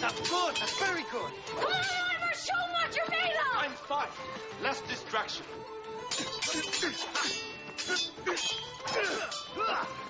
That's good. That's very good. Come on, Ivor, show them what you're made of. I'm fine. Less distraction.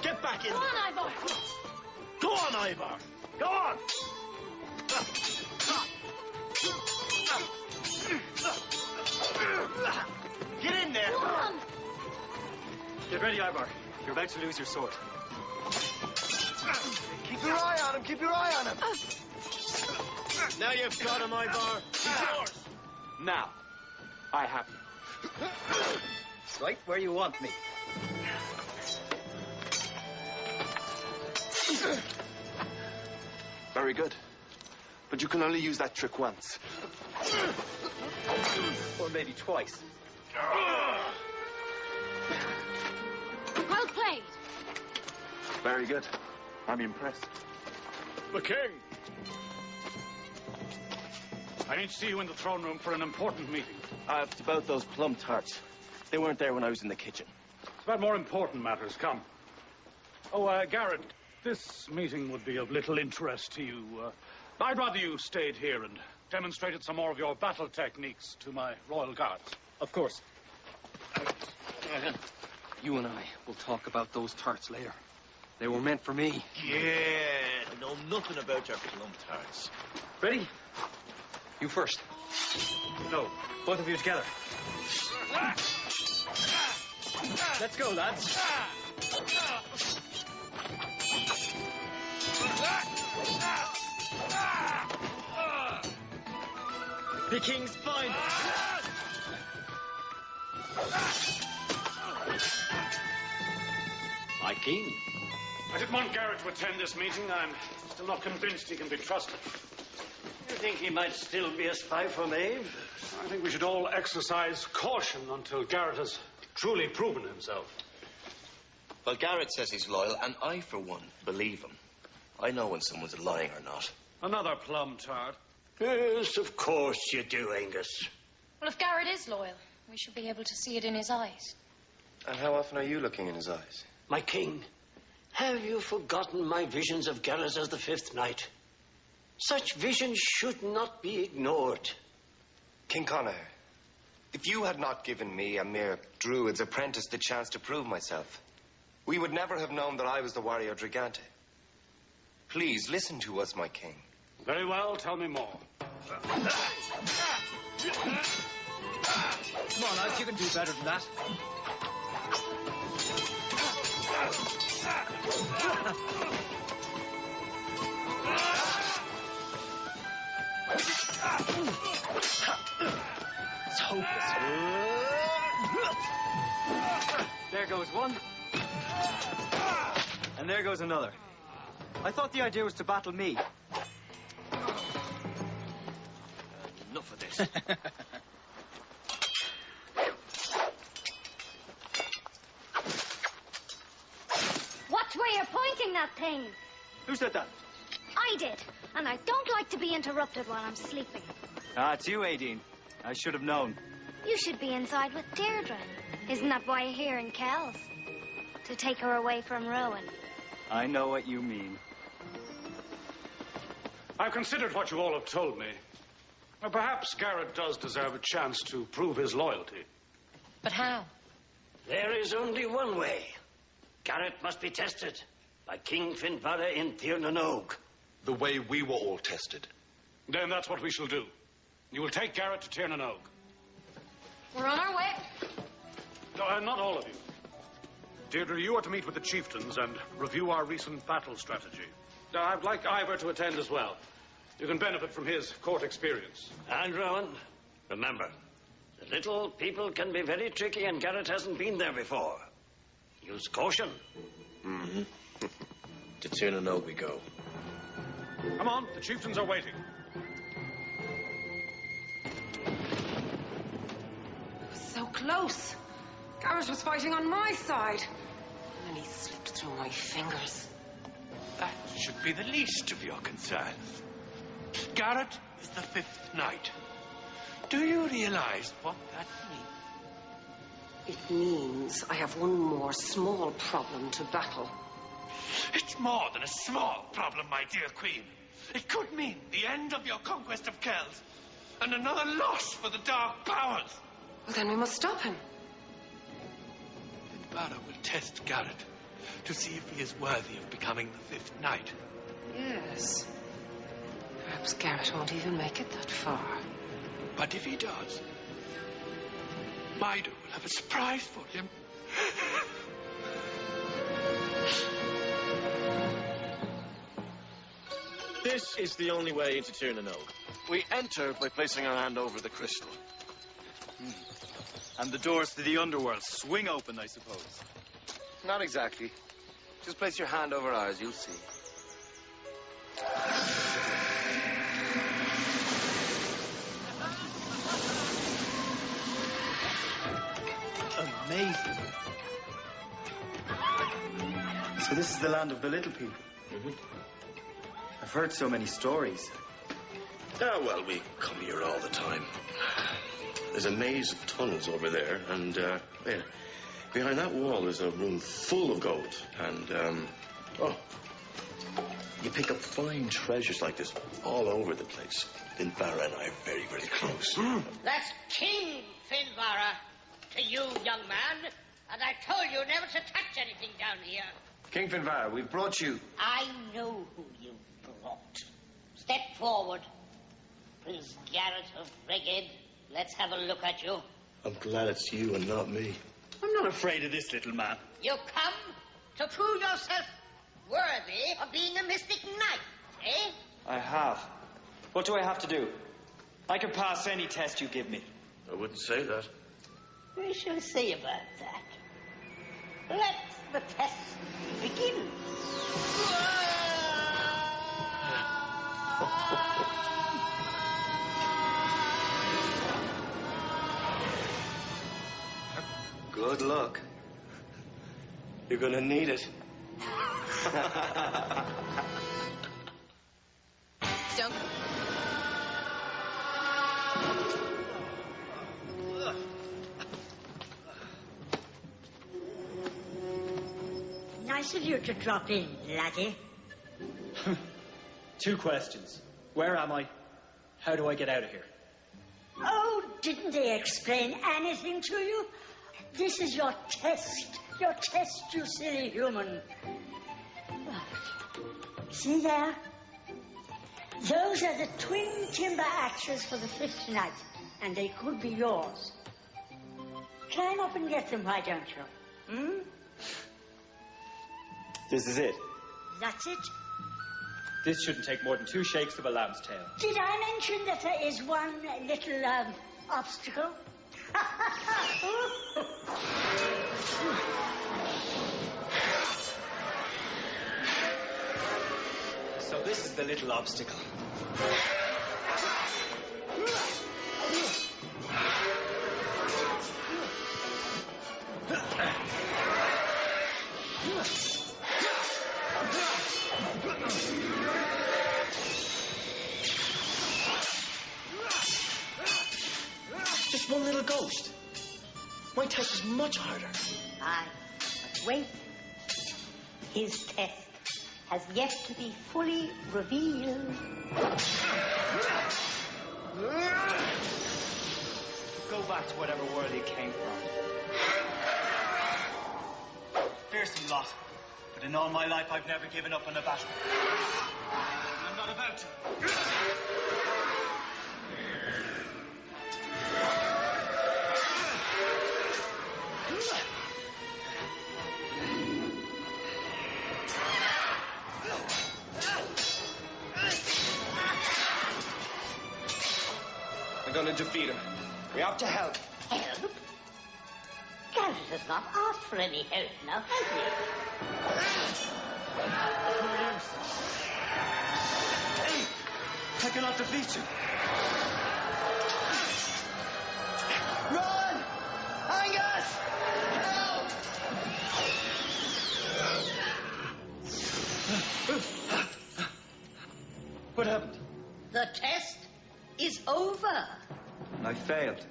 Get back in. Come on, Ivor. Go on, Ivor. Go on. Get in there. Come on. Get ready, Ivor. You're about to lose your sword. Keep your eye on him. Keep your eye on him. Now you've got him, Ivor. He's yours. Now, I have you. Right where you want me. Very good. But you can only use that trick once. Or maybe twice. Well played. Very good. I'm impressed. The king! I need to see you in the throne room for an important meeting. It's about those plum tarts. They weren't there when I was in the kitchen. It's about more important matters. Come. Oh, Garrett, this meeting would be of little interest to you. I'd rather you stayed here and demonstrated some more of your battle techniques to my royal guards. Of course. You and I will talk about those tarts later. They were meant for me. Yeah, I know nothing about your plum tarts. Ready? You first. No, both of you together. Let's go, lads. The king's fine. My king. I didn't want Garrett to attend this meeting. I'm still not convinced he can be trusted. You think he might still be a spy for Maeve? I think we should all exercise caution until Garrett has truly proven himself. Well, Garrett says he's loyal, and I, for one, believe him. I know when someone's lying or not. Another plum tart. Yes, of course you do, Angus. Well, if Garrett is loyal, we should be able to see it in his eyes. And how often are you looking in his eyes? My king, have you forgotten my visions of Garrett as the fifth knight? Such visions should not be ignored. King Conrad, if you had not given me, a mere druid's apprentice, the chance to prove myself, we would never have known that I was the warrior Dragante. Please, listen to us, my king. Very well, tell me more. Come on, lads, you can do better than that. It's hopeless. There goes one. And there goes another. I thought the idea was to battle me. Enough of this. Watch where you're pointing that thing. Who said that? I did. And I don't like to be interrupted while I'm sleeping. Ah, it's you, Aideen. I should have known. You should be inside with Deirdre. Isn't that why you're here in Kells? To take her away from ruin. I know what you mean. I've considered what you all have told me. Now, perhaps Garrett does deserve a chance to prove his loyalty. But how? There is only one way. Garrett must be tested by King Finbarra in Tirnanog. The way we were all tested. Then that's what we shall do. You will take Garrett to Tirnanog. We're on our way. No, not all of you. Deirdre, you are to meet with the chieftains and review our recent battle strategy. I'd like Ivor to attend as well. You can benefit from his court experience. And Rowan, remember, the little people can be very tricky and Garrett hasn't been there before. Use caution. Mm-hmm. To Tirnanog we go. Come on, the chieftains are waiting. So close. Garrett was fighting on my side. And he slipped through my fingers. That should be the least of your concerns. Garrett is the fifth knight. Do you realize what that means? It means I have one more small problem to battle. It's more than a small problem, my dear Queen. It could mean the end of your conquest of Kells and another loss for the Dark Powers. Well, then we must stop him. Finvara will test Garrett to see if he is worthy of becoming the Fifth Knight. Yes. Perhaps Garrett won't even make it that far. But if he does, Maida will have a surprise for him. This is the only way into Tirnanog. We enter by placing our hand over the crystal. And the doors to the underworld swing open, I suppose. Not exactly. Just place your hand over ours, you'll see. Amazing. So this is the land of the little people. I've heard so many stories. Ah, well, we come here all the time. There's a maze of tunnels over there, and there, behind that wall is a room full of gold. And, you pick up fine treasures like this all over the place. Finvara and I are very, very close. That's King Finvara to you, young man. And I told you never to touch anything down here. King Finvara, we've brought you. I know who you brought. Step forward. Prince Garrett of Reged. Let's have a look at you. I'm glad it's you and not me. I'm not afraid of this little man. You come to prove yourself worthy of being a mystic knight, eh? I have. What do I have to do? I can pass any test you give me. I wouldn't say that. We shall see about that. Let the test begin. Good luck. You're gonna need it. Don't. Nice of you to drop in, laddie. 2 questions. Where am I? How do I get out of here? Oh, didn't they explain anything to you? This is your test. Your test, you silly human. See there? Those are the twin timber axes for the Fifth Knight, and they could be yours. Climb up and get them, why don't you? This is it. That's it. This shouldn't take more than 2 shakes of a lamb's tail. Did I mention that there is one little obstacle? So this is the little obstacle. Just one little ghost. My test is much harder. Aye, but wait. His test has yet to be fully revealed. Go back to whatever world you came from. Fearsome lot. But in all my life, I've never given up on a battle. And I'm not about to. I'm gonna defeat him. We have to help. Help? Garrett has not asked for any help now, has he? Hey! I cannot defeat you. Run! Angus! Help! What happened? The test is over. I failed.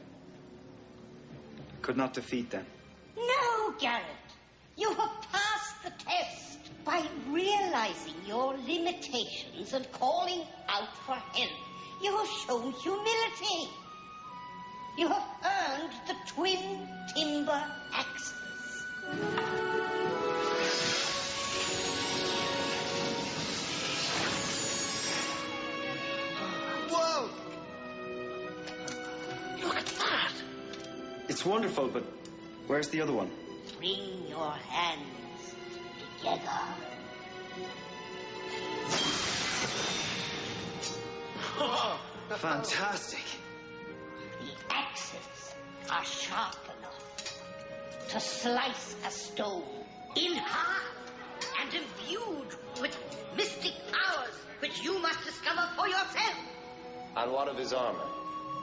Could not defeat them. No, Garrett. You have passed the test. By realizing your limitations and calling out for help, you have shown humility. You have earned the twin timber axes. Whoa! Look at that. It's wonderful, but where's the other one? Bring your hands together. Oh, fantastic. The axes are sharp enough to slice a stone in half and imbued with mystic powers which you must discover for yourself. And what of his armor?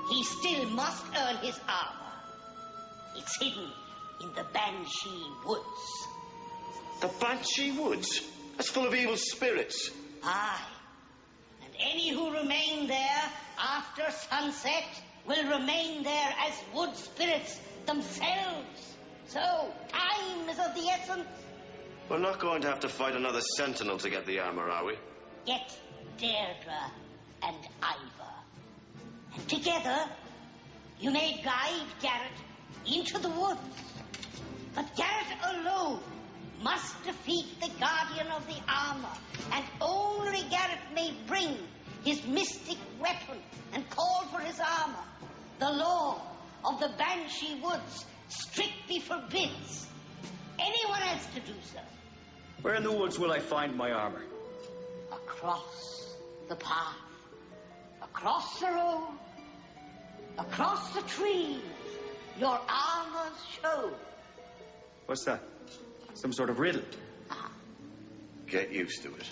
He still must earn his armor. It's hidden in the Banshee Woods. The Banshee Woods? That's full of evil spirits. Aye. And any who remain there after sunset will remain there as wood spirits themselves. So, time is of the essence. We're not going to have to fight another sentinel to get the armor, are we? Get Deirdre and Ivor. And together, you may guide Garrett into the woods. But Garrett alone must defeat the guardian of the armor. And only Garrett may bring his mystic weapon and call for his armor. The law of the Banshee Woods strictly forbids anyone else to do so. Where in the woods will I find my armor? Across the path, across the road, across the trees, your armors show. What's that? Some sort of riddle? Get used to it.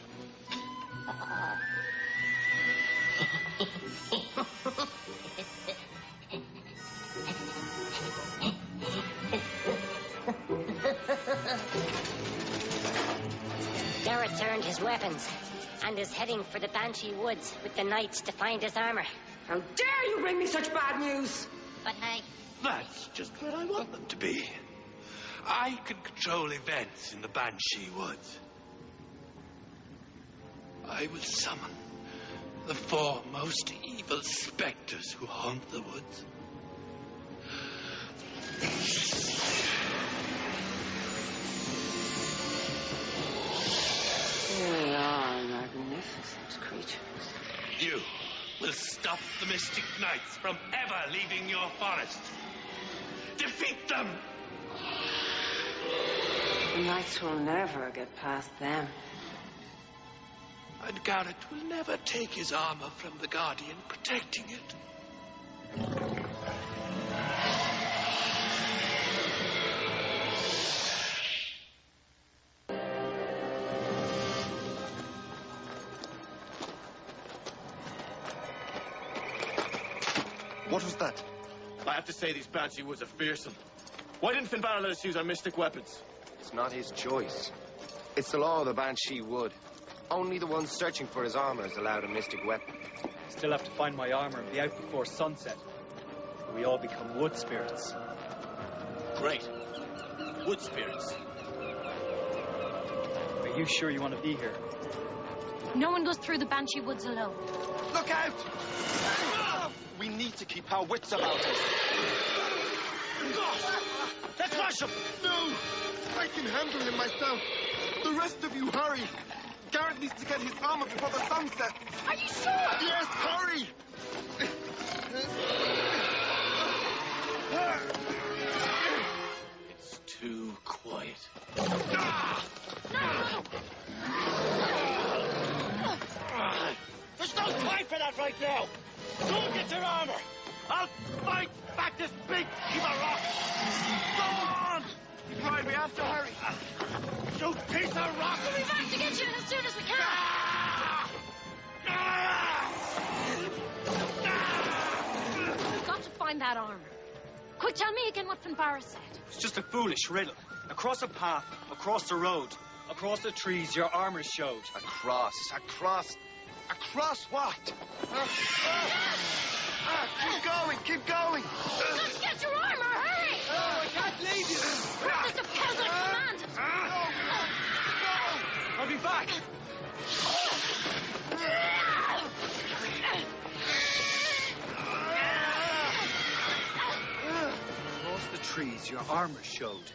Garrett's earned his weapons and is heading for the Banshee Woods with the knights to find his armor. How dare you bring me such bad news? But hey, That's just where I want them to be. I can control events in the Banshee Woods. I will summon the 4 most evil spectres who haunt the woods. They are magnificent creatures. You will stop the Mystic Knights from ever leaving your forest. Defeat them! The knights will never get past them. And Garrett will never take his armor from the Guardian protecting it. What was that? I have to say these Banshee Woods are fearsome. Why didn't Finbarr let us use our mystic weapons? It's not his choice. It's the law of the Banshee Wood. Only the one searching for his armor is allowed a mystic weapon. Still have to find my armor and be out before sunset. We all become wood spirits. Great. Wood spirits. Are you sure you want to be here? No one goes through the Banshee Woods alone. Look out! We need to keep our wits about us. Let's rush him! No! I can handle him myself. The rest of you, hurry! Garrett needs to get his armor before the sun sets. Are you sure? Yes, hurry! It's too quiet. There's no time for that right now! Go and get your armor! I'll fight back this big heap of rock! Go on! Right, we have to hurry. You piece of rock! We'll be back to get you as soon as we can! We've got to find that armor. Quick, tell me again what Finbarr said. It's just a foolish riddle. Across a path, across the road, across the trees, your armor showed. Across what? Keep going! You've got to get your armor, hurry! I can't leave you! This depends on command. I'll trees, your armor showed.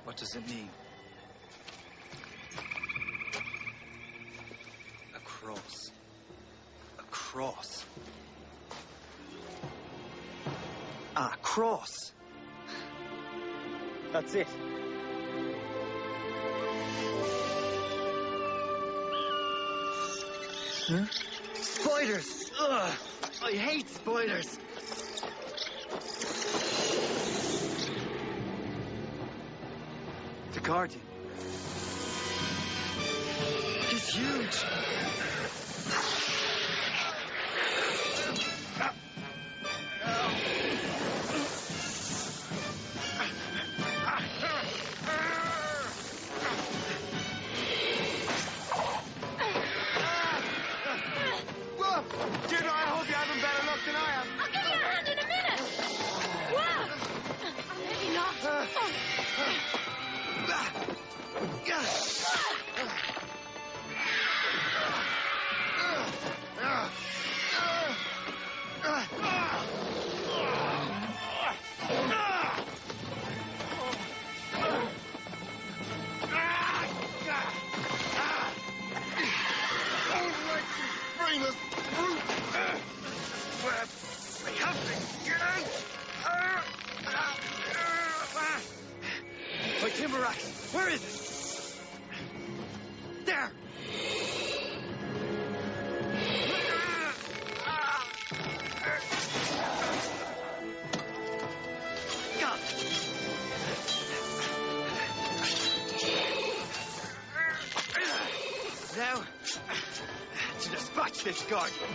What does it mean? A cross. A cross. Ah, cross. That's it. Huh? Spiders! Ugh! I hate spiders! The guardian. He's huge! My timber axe, where is it? There! Now, to dispatch this guardian.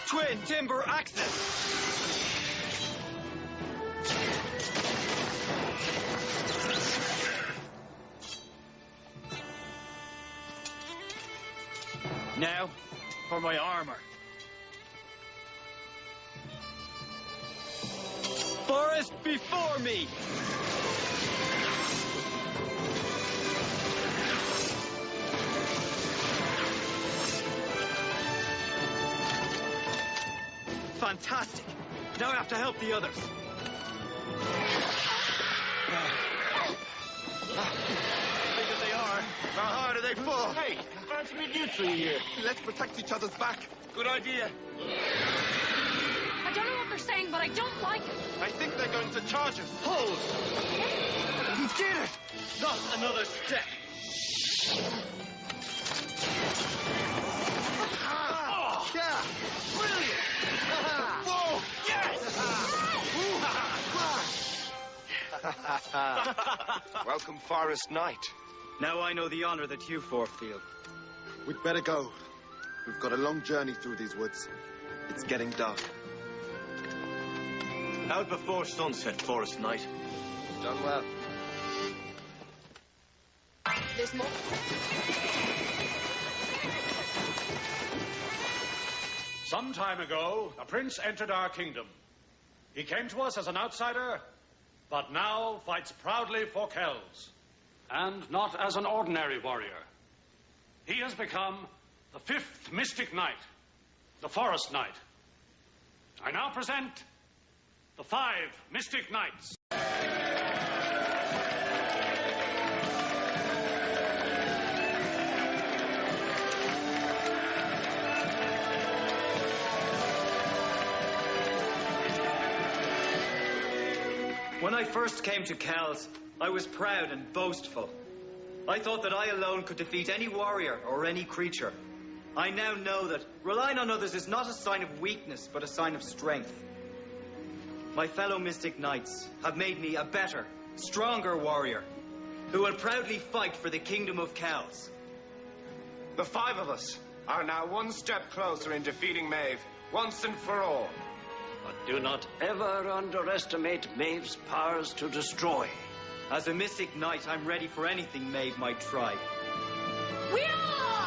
Twin timber axes! Now, for my armor. Forest before me! Fantastic! Now I have to help the others. Big as they are, how hard do they fall? Hey, fancy meeting you three here. Let's protect each other's back. Good idea. I don't know what they're saying, but I don't like it. I think they're going to charge us. Hold! He did it! Not another step. Yeah! Brilliant! Whoa! Yes! Welcome, Forest Knight. Now I know the honor that you four feel. We'd better go. We've got a long journey through these woods. It's getting dark. Out before sunset, Forest Knight. Done well. There's more. Some time ago, a prince entered our kingdom. He came to us as an outsider, but now fights proudly for Kells. And not as an ordinary warrior. He has become the 5th Mystic Knight, the Forest Knight. I now present the 5 Mystic Knights. When I first came to Kells, I was proud and boastful. I thought that I alone could defeat any warrior or any creature. I now know that relying on others is not a sign of weakness, but a sign of strength. My fellow Mystic Knights have made me a better, stronger warrior who will proudly fight for the kingdom of Kells. The 5 of us are now one step closer in defeating Maeve, once and for all. But do not ever underestimate Maeve's powers to destroy. As a Mystic Knight, I'm ready for anything Maeve might try. We are!